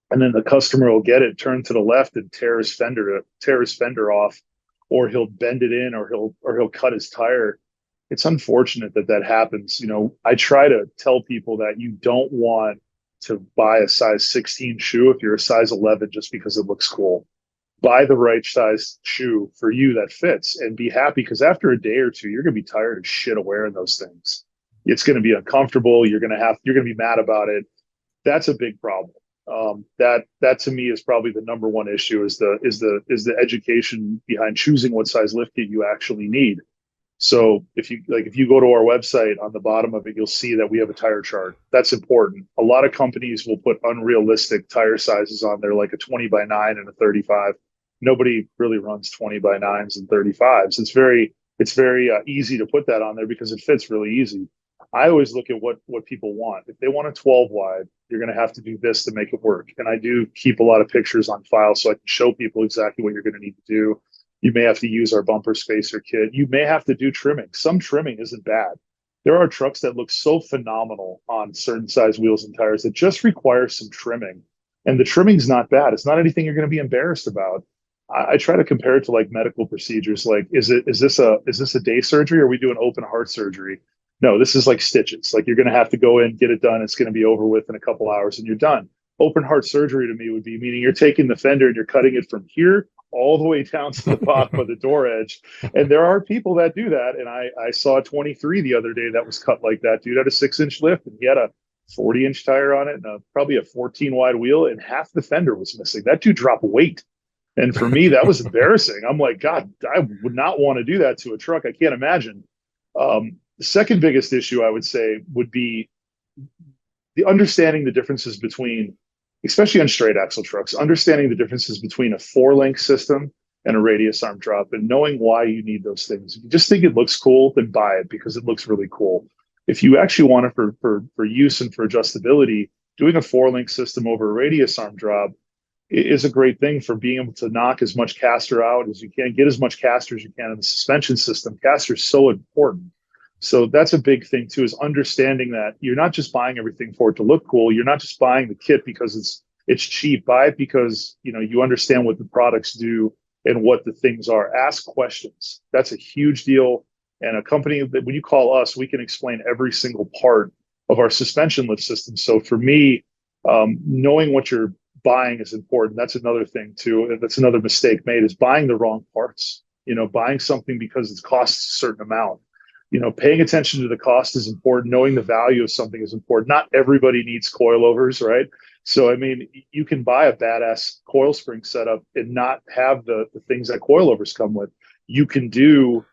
And then the customer will get it, turn to the left, and tear his fender off, or he'll bend it in, or he'll cut his tire. It's unfortunate that that happens. You know, I try to tell people that you don't want to buy a size 16 shoe if you're a size 11 just because it looks cool. Buy the right size shoe for you that fits, and be happy, because after a day or two, you're going to be tired of shit of wearing those things. It's going to be uncomfortable. You're going to be mad about it. That's a big problem. That to me is probably the number one issue, is the education behind choosing what size lift kit you actually need. So if you go to our website, on the bottom of it, you'll see that we have a tire chart. That's important. A lot of companies will put unrealistic tire sizes on there, like a 20 by 9 and a 35. Nobody really runs 20 by 9s and 35s. It's very easy to put that on there because it fits really easy. I always look at what people want. If they want a 12 wide, you're going to have to do this to make it work. And I do keep a lot of pictures on file so I can show people exactly what you're going to need to do. You may have to use our bumper spacer kit. You may have to do trimming. Some trimming isn't bad. There are trucks that look so phenomenal on certain size wheels and tires that just require some trimming. And the trimming's not bad. It's not anything you're going to be embarrassed about. I try to compare it to like medical procedures. Like, is this a day surgery, or are we doing open heart surgery? No, this is like stitches. Like, you're going to have to go in, get it done. It's going to be over with in a couple hours, and you're done. Open heart surgery to me would be meaning you're taking the fender and you're cutting it from here all the way down to the bottom of the door edge. And there are people that do that. And I saw a 23 the other day that was cut like that. Dude had a 6-inch lift, and he had a 40-inch tire on it, and probably a 14 wide wheel, and half the fender was missing. That dude dropped weight. And for me, that was embarrassing. I'm like, God, I would not want to do that to a truck. I can't imagine. The second biggest issue, I would say, would be the understanding the differences between, especially on straight axle trucks, understanding the differences between a 4-link system and a radius arm drop, and knowing why you need those things. If you just think it looks cool, then buy it because it looks really cool. If you actually want it for use and for adjustability, doing a 4-link system over a radius arm drop is a great thing for being able to knock as much caster out as you can, get as much caster as you can in the suspension system. Caster is so important. So that's a big thing too, is understanding that you're not just buying everything for it to look cool. You're not just buying the kit because it's cheap. Buy it because you understand what the products do and what the things are. Ask questions. That's a huge deal. And a company that, when you call us, we can explain every single part of our suspension lift system. So for me, knowing what you're buying is important. That's another thing too. That's another mistake made, is buying the wrong parts. Buying something because it costs a certain amount. Paying attention to the cost is important. Knowing the value of something is important. Not everybody needs coilovers, right? So, I mean, you can buy a badass coil spring setup and not have the things that coilovers come with. You can do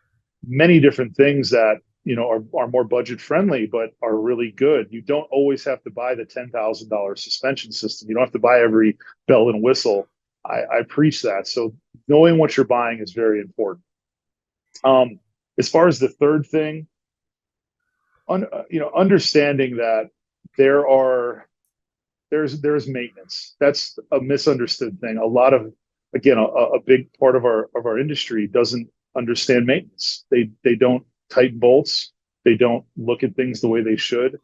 many different things that, are more budget friendly, but are really good. You don't always have to buy the $10,000 suspension system. You don't have to buy every bell and whistle. I preach that. So knowing what you're buying is very important. As far as the third thing, understanding that there's maintenance. That's a misunderstood thing. A lot of, again, a big part of our industry doesn't understand maintenance. They don't tighten bolts. They don't look at things the way they should.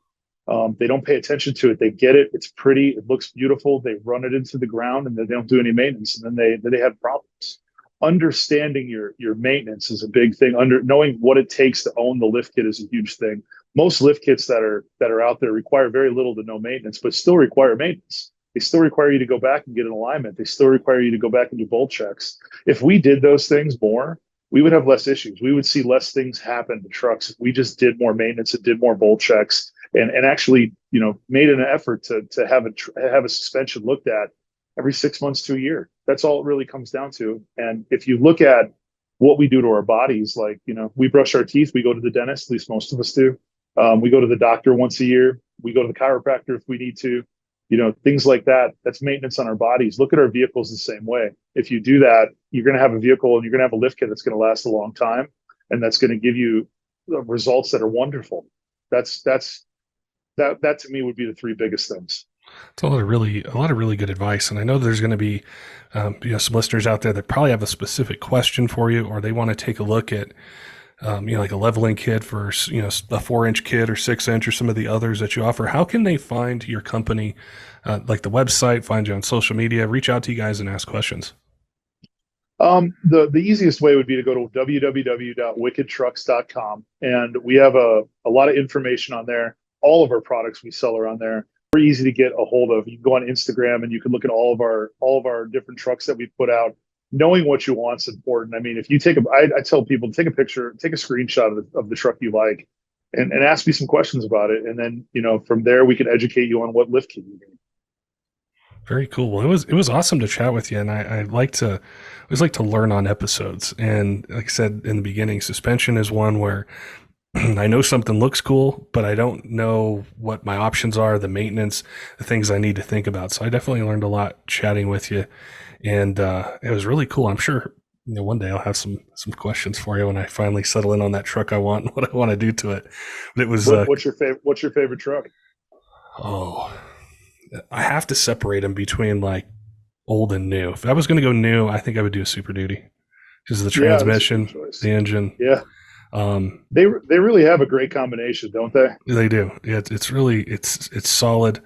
They don't pay attention to it. They get it. It's pretty. It looks beautiful. They run it into the ground, and then they don't do any maintenance, and then they have problems. Understanding your maintenance is a big thing. Knowing what it takes to own the lift kit is a huge thing. Most lift kits that are out there require very little to no maintenance, but still require maintenance. They still require you to go back and get an alignment. They still require you to go back and do bolt checks. If we did those things more, we would have less issues. We would see less things happen to trucks if we just did more maintenance and did more bolt checks and actually, made an effort to have a suspension looked at every 6 months to a year. That's all it really comes down to. And if you look at what we do to our bodies, like, we brush our teeth, we go to the dentist, at least most of us do. We go to the doctor once a year. We go to the chiropractor if we need to, things like that. That's maintenance on our bodies. Look at our vehicles the same way. If you do that, you're going to have a vehicle and you're going to have a lift kit that's going to last a long time. And that's going to give you results that are wonderful. That to me would be the three biggest things. It's a lot of really good advice. And I know there's going to be, some listeners out there that probably have a specific question for you, or they want to take a look at, like a leveling kit for, a 4-inch kit or 6-inch or some of the others that you offer. How can they find your company, like the website, find you on social media, reach out to you guys and ask questions? The easiest way would be to go to www.wickedtrucks.com, and we have a lot of information on there. All of our products we sell are on there. Very easy to get a hold of. You can go on Instagram and you can look at all of our different trucks that we've put out. Knowing what you want is important. I mean, if you I tell people to take a picture, take a screenshot of the truck you like, and ask me some questions about it, and then from there we can educate you on what lift kit you need. Very cool. Well, it was awesome to chat with you, and I always like to learn on episodes. And like I said in the beginning, suspension is one where I know something looks cool, but I don't know what my options are, the maintenance, the things I need to think about. So I definitely learned a lot chatting with you, and it was really cool. I'm sure one day I'll have some questions for you when I finally settle in on that truck I want and what I want to do to it. But it was what's your favorite truck? Oh, I have to separate them between like old and new. If I was going to go new, I think I would do a Super Duty because of the transmission, the engine. Yeah. They really have a great combination, don't they? They do. It's really it's solid.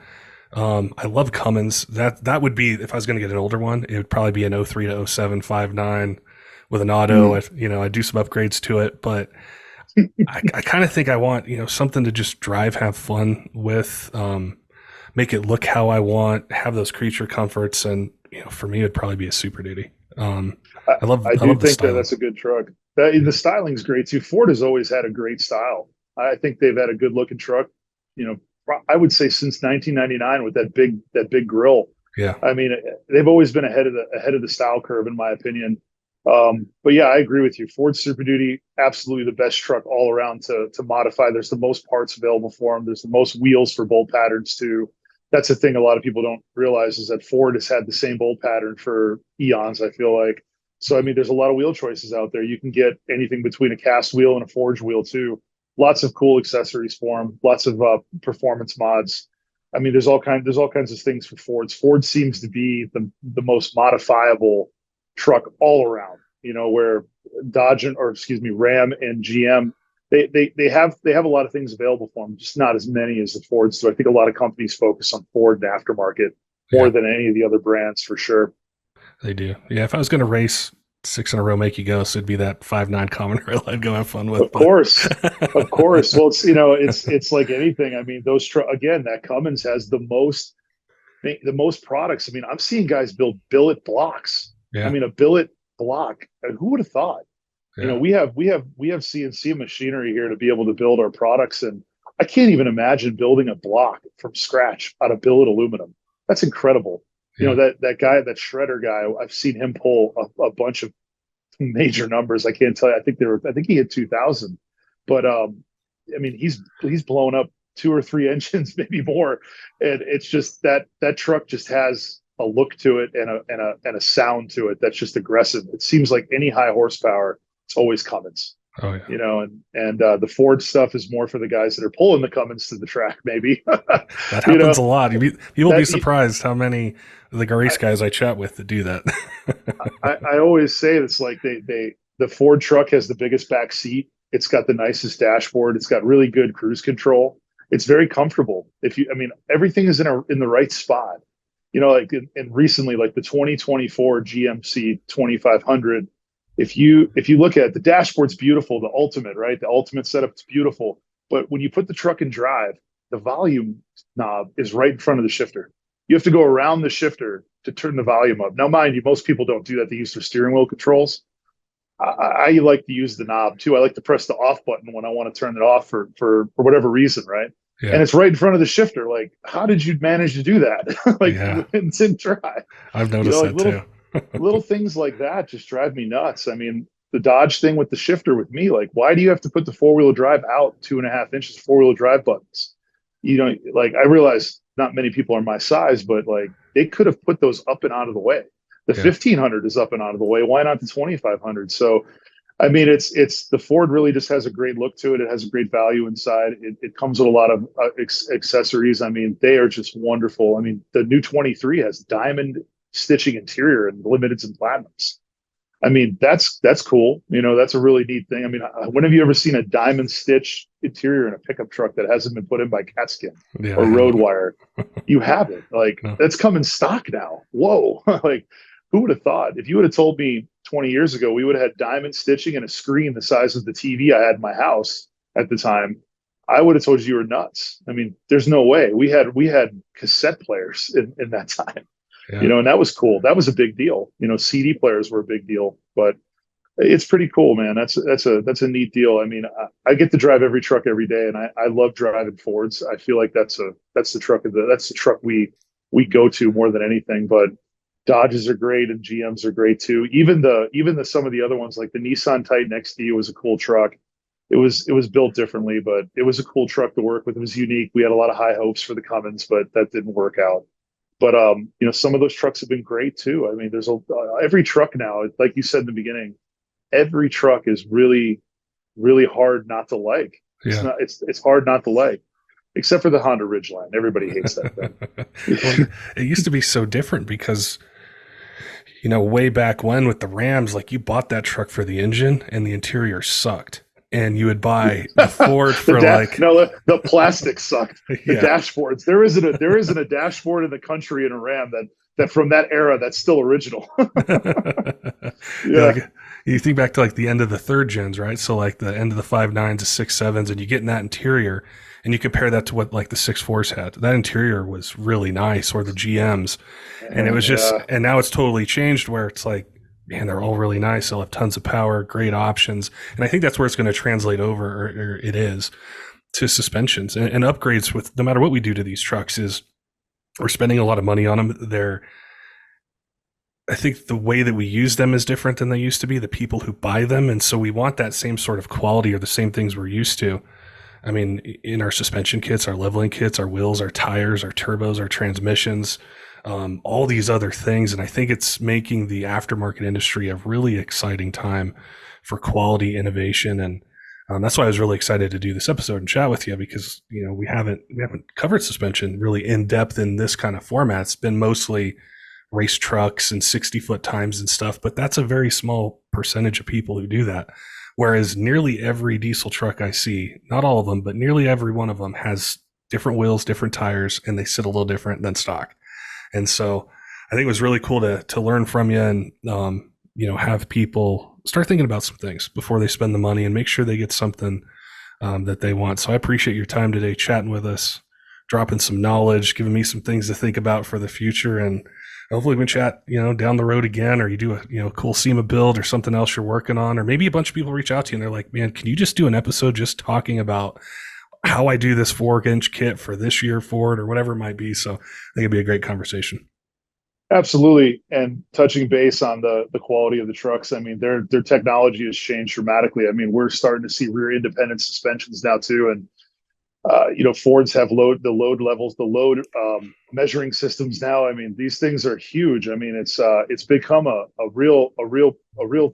I love Cummins. That would be, if I was going to get an older one, it would probably be an 03 to 07 5.9 with an auto. I'd do some upgrades to it, but I kind of think I want something to just drive, have fun with, make it look how I want, have those creature comforts, and for me, it'd probably be a Super Duty. I do think that's a good truck. The styling's great too. Ford has always had a great style. I think they've had a good looking truck. I would say since 1999 with that big grill. Yeah. I mean, they've always been ahead of the style curve, in my opinion. But yeah, I agree with you. Ford Super Duty, absolutely the best truck all around to modify. There's the most parts available for them. There's the most wheels for bolt patterns too. That's the thing a lot of people don't realize is that Ford has had the same bolt pattern for eons, I feel like. So, I mean, there's a lot of wheel choices out there. You can get anything between a cast wheel and a forged wheel too. Lots of cool accessories for them. Lots of performance mods. I mean, there's all kinds of things for Fords. Ford seems to be the most modifiable truck all around. Where Ram and GM, they have a lot of things available for them, just not as many as the Fords. So I think a lot of companies focus on Ford and aftermarket more than any of the other brands for sure. They do. Yeah, if I was going to race 6 in a row, make you go, so it'd be that 5.9 common rail I'd go have fun with. Of course. Well, it's like anything. I mean, again, that Cummins has the most products. I mean, I'm seeing guys build billet blocks. Yeah. I mean, a billet block. Who would have thought? Yeah. We have CNC machinery here to be able to build our products, and I can't even imagine building a block from scratch out of billet aluminum. That's incredible. Yeah. That guy, that shredder guy, I've seen him pull a bunch of major numbers. I can't tell you. I think he hit 2,000, but I mean, he's blown up 2 or 3 engines, maybe more, and it's just that truck just has a look to it and a sound to it that's just aggressive. It seems like any high horsepower, it's always Cummins. Oh yeah. And the Ford stuff is more for the guys that are pulling the Cummins to the track. Maybe that happens a lot. You'll be surprised how many of the race guys I chat with that do that. I always say it's like the Ford truck has the biggest back seat. It's got the nicest dashboard. It's got really good cruise control. It's very comfortable. Everything is in the right spot. And recently, like the 2024 GMC 2500. If you look at it, the dashboard's beautiful, the ultimate, right? The ultimate setup's beautiful. But when you put the truck in drive, the volume knob is right in front of the shifter. You have to go around the shifter to turn the volume up. Now, mind you, most people don't do that. They use their steering wheel controls. I like to use the knob too. I like to press the off button when I want to turn it off for whatever reason, right? Yeah. And it's right in front of the shifter. Like, how did you manage to do that? Like, Yeah. it didn't try. I've You know, noticed like that too. little things like that just drive me nuts. I mean, the Dodge thing with the shifter with me, like, why do you have to put the four-wheel drive out 2.5 inches, four-wheel drive buttons? You know, like, I realize not many people are my size, but like they could have put those up and out of the way. The Yeah. 1500 is up and out of the way. Why not the 2500? So, I mean, it's the Ford really just has a great look to it. It has a great value inside. It comes with a lot of accessories. I mean, they are just wonderful. I mean, the new 23 has diamond stitching interior and limiteds and platinums. I mean, that's cool. You know, that's a really neat thing. I mean, when have you ever seen a diamond stitch interior in a pickup truck that hasn't been put in by Catskin Yeah, or I Road haven't. Wire? You haven't. Like, No. that's come in stock now. Whoa. Like, who would have thought? If you would have told me 20 years ago, we would have had diamond stitching and a screen the size of the TV I had in my house at the time, I would have told you were nuts. I mean, there's no way. We had cassette players in that time, you Yeah. know, and that was cool. That was a big deal. You know, CD players were a big deal, but it's pretty cool, man. That's a neat deal. I mean, I get to drive every truck every day, and I love driving Fords. I feel like that's the truck that's the truck we go to more than anything. But Dodges are great and GMs are great too. Even the some of the other ones like the Nissan Titan XD was a cool truck. It was built differently, but it was a cool truck to work with. It was unique. We had a lot of high hopes for the Cummins, but that didn't work out. But you know, some of those trucks have been great too. I mean, there's every truck now, like you said in the beginning, every truck is really, really hard not to like. It's Yeah. not. It's hard not to like, except for the Honda Ridgeline. Everybody hates that Well, thing. it used to be so different because, way back when with the Rams, like you bought that truck for the engine and the interior sucked. And you would buy the Ford for like, No, the plastic sucked. The yeah. dashboards. There isn't a dashboard in the country in a Ram that from that era that's still original. Yeah, Yeah. like you think back to like the end of the third gens, right? So like the end of the 5.9s, the 6.7s, and you get in that interior and you compare that to what like the 6.4s had. That interior was really nice, or the GMs. And it was just, Yeah. and now it's totally changed where it's like, man, they're all really nice. They'll have tons of power, great options. And I think that's where it's going to translate over, or it is, to suspensions and upgrades with no matter what we do to these trucks is we're spending a lot of money on them. I think the way that we use them is different than they used to be, the people who buy them. And so we want that same sort of quality or the same things we're used to. I mean, in our suspension kits, our leveling kits, our wheels, our tires, our turbos, our transmissions, all these other things. And I think it's making the aftermarket industry a really exciting time for quality innovation. And that's why I was really excited to do this episode and chat with you because, we haven't covered suspension really in depth in this kind of format. It's been mostly race trucks and 60-foot times and stuff, but that's a very small percentage of people who do that. Whereas nearly every diesel truck I see, not all of them, but nearly every one of them has different wheels, different tires, and they sit a little different than stock. And so I think it was really cool to learn from you and, have people start thinking about some things before they spend the money and make sure they get something that they want. So I appreciate your time today chatting with us, dropping some knowledge, giving me some things to think about for the future. And hopefully we can chat, down the road again, or you do a cool SEMA build or something else you're working on, or maybe a bunch of people reach out to you and they're like, man, can you just do an episode just talking about how I do this 4-inch kit for this year Ford or whatever it might be. So I think it'd be a great conversation. Absolutely. And touching base on the quality of the trucks, I mean, their technology has changed dramatically. I mean, we're starting to see rear independent suspensions now too. And Fords have the load levels, the load measuring systems now. I mean, these things are huge. I mean, it's become a real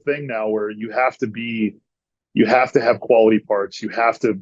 thing now where you have to have quality parts. You have to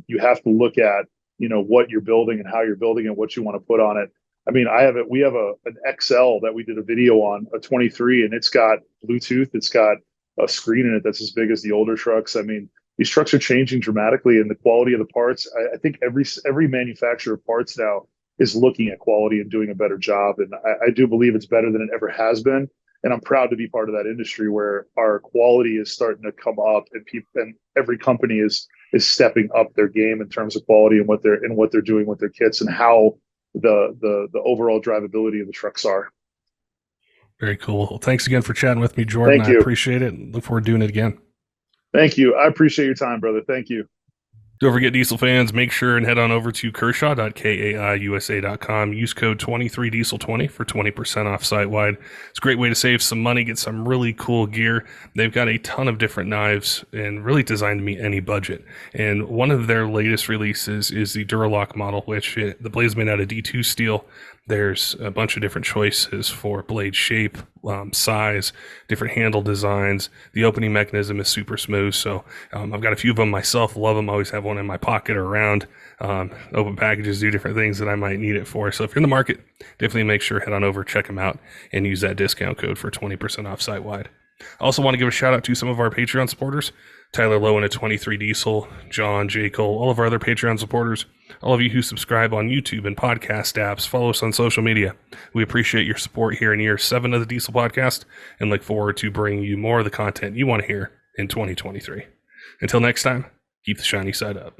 look at, what you're building and how you're building and what you want to put on it. I mean, we have an XL that we did a video on, a 23, and it's got Bluetooth. It's got a screen in it that's as big as the older trucks. I mean, these trucks are changing dramatically, and the quality of the parts. I think every manufacturer of parts now is looking at quality and doing a better job. And I do believe it's better than it ever has been. And I'm proud to be part of that industry where our quality is starting to come up, and every company is stepping up their game in terms of quality and what they're doing with their kits and how the overall drivability of the trucks are. Very cool. Well, thanks again for chatting with me, Jordan. Thank I you. appreciate it. Look forward to doing it again. Thank you. I appreciate your time, brother. Thank you. Don't forget, Diesel fans, make sure and head on over to kershaw.kaiusa.com. Use code 23diesel20 for 20% off site-wide. It's a great way to save some money, get some really cool gear. They've got a ton of different knives and really designed to meet any budget. And one of their latest releases is the Duralock model, which the blade's made out of D2 steel. There's a bunch of different choices for blade shape, size, different handle designs. The opening mechanism is super smooth, so I've got a few of them myself. Love them. Always have one in my pocket or around. Open packages do different things that I might need it for. So if you're in the market, definitely make sure head on over, check them out, and use that discount code for 20% off site-wide. I also want to give a shout out to some of our Patreon supporters. Tyler Loewen at 23 Diesel, John, J. Cole, all of our other Patreon supporters, all of you who subscribe on YouTube and podcast apps, follow us on social media. We appreciate your support here in year 7 of the Diesel Podcast and look forward to bringing you more of the content you want to hear in 2023. Until next time, keep the shiny side up.